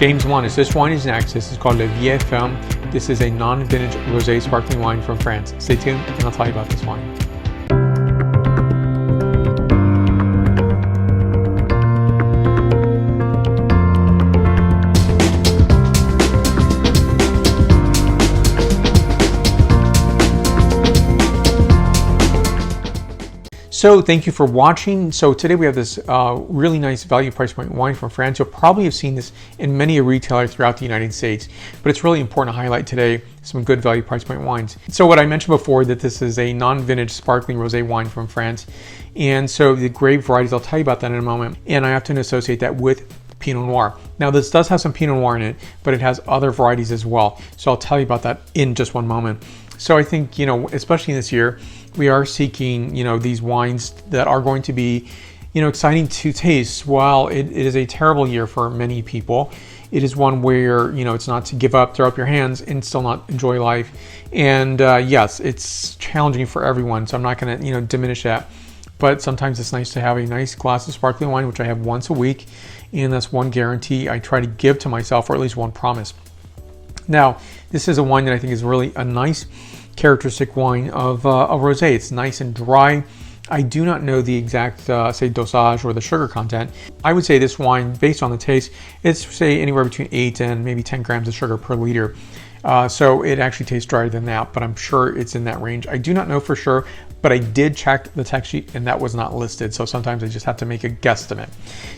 James Wannis, this wine is next. This is called Le Vieille Ferme. This is a non-vintage rosé sparkling wine from France. Stay tuned and I'll tell you about this wine. So thank you for watching. So today we have this really nice value price point wine from France. You'll probably have seen this in many retailers throughout the United States, but it's really important to highlight today some good value price point wines. So what I mentioned before, that this is a non-vintage sparkling rosé wine from France. And so the grape varieties, I'll tell you about that in a moment. And I often associate that with Pinot Noir. Now this does have some Pinot Noir in it, but it has other varieties as well. So I'll tell you about that in just one moment. So I think, especially this year, we are seeking, these wines that are going to be, exciting to taste. While it is a terrible year for many people, it is one where, it's not to give up, throw up your hands and still not enjoy life. And yes, it's challenging for everyone. So I'm not going to, diminish that. But sometimes it's nice to have a nice glass of sparkling wine, which I have once a week. And that's one guarantee I try to give to myself, or at least one promise. Now, this is a wine that I think is really a nice characteristic wine of a rosé. It's nice and dry. I do not know the exact, say, dosage or the sugar content. I would say this wine, based on the taste, it's, say, anywhere between 8 and maybe 10 grams of sugar per liter. So it actually tastes drier than that, but I'm sure it's in that range. I do not know for sure, but I did check the text sheet and that was not listed. So sometimes I just have to make a guesstimate.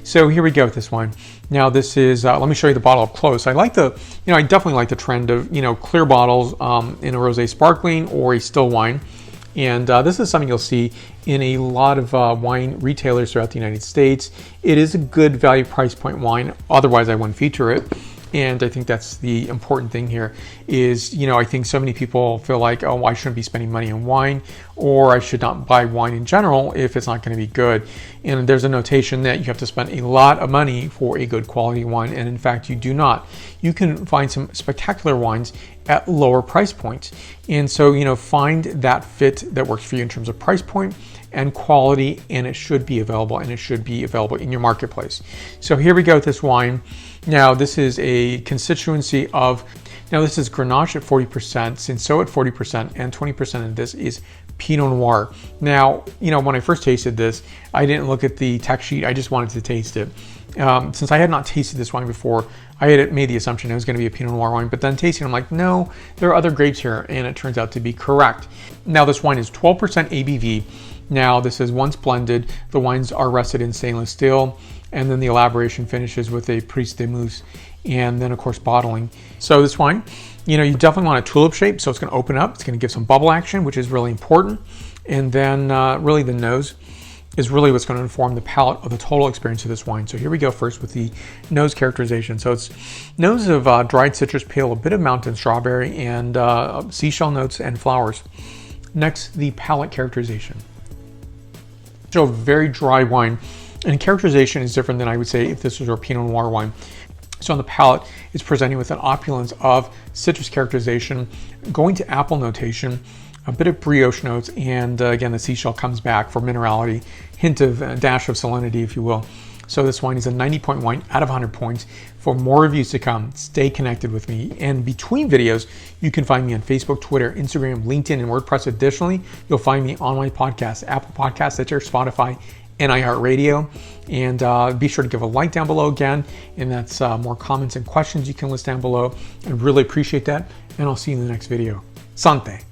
So here we go with this wine. Now this is, let me show you the bottle up close. I like the, I definitely like the trend of, clear bottles in a rosé sparkling or a still wine. And this is something you'll see in a lot of wine retailers throughout the United States. It is a good value price point wine. Otherwise I wouldn't feature it. And I think that's the important thing here is, I think so many people feel like, oh, I shouldn't be spending money on wine, or I should not buy wine in general if it's not going to be good. And there's a notation that you have to spend a lot of money for a good quality wine. And in fact, you do not. You can find some spectacular wines at lower price points. And so, find that fit that works for you in terms of price point and quality, and it should be available, and it should be available in your marketplace. So here we go with this wine. Now this is a constituency of, this is Grenache at 40%, Cinsault at 40%, and 20% of this is Pinot Noir. Now, when I first tasted this, I didn't look at the text sheet, I just wanted to taste it. Since I had not tasted this wine before, I had made the assumption it was going to be a Pinot Noir wine, but then tasting, I'm like, no, there are other grapes here, and it turns out to be correct. Now this wine is 12% ABV. Now this is once blended, the wines are rested in stainless steel, and then the elaboration finishes with a prise de mousse, and then of course bottling. So this wine, you definitely want a tulip shape, so it's going to open up, it's going to give some bubble action, which is really important. And then really the nose is really what's going to inform the palate of the total experience of this wine. So here we go first with the nose characterization. So it's nose of dried citrus peel, a bit of mountain strawberry, and seashell notes and flowers. Next, the palate characterization. So a very dry wine, and characterization is different than I would say if this was a Pinot Noir wine. So on the palate, it's presenting with an opulence of citrus characterization, going to apple notation, a bit of brioche notes, and again, the seashell comes back for minerality, hint of a dash of salinity, if you will. So this wine is a 90-point wine out of 100 points. For more reviews to come, stay connected with me. And between videos, you can find me on Facebook, Twitter, Instagram, LinkedIn, and WordPress. Additionally, you'll find me on my podcast, Apple Podcasts, Stitcher, Spotify, and iHeartRadio. And be sure to give a like down below again. And that's more comments and questions you can list down below. I really appreciate that. And I'll see you in the next video. Santé.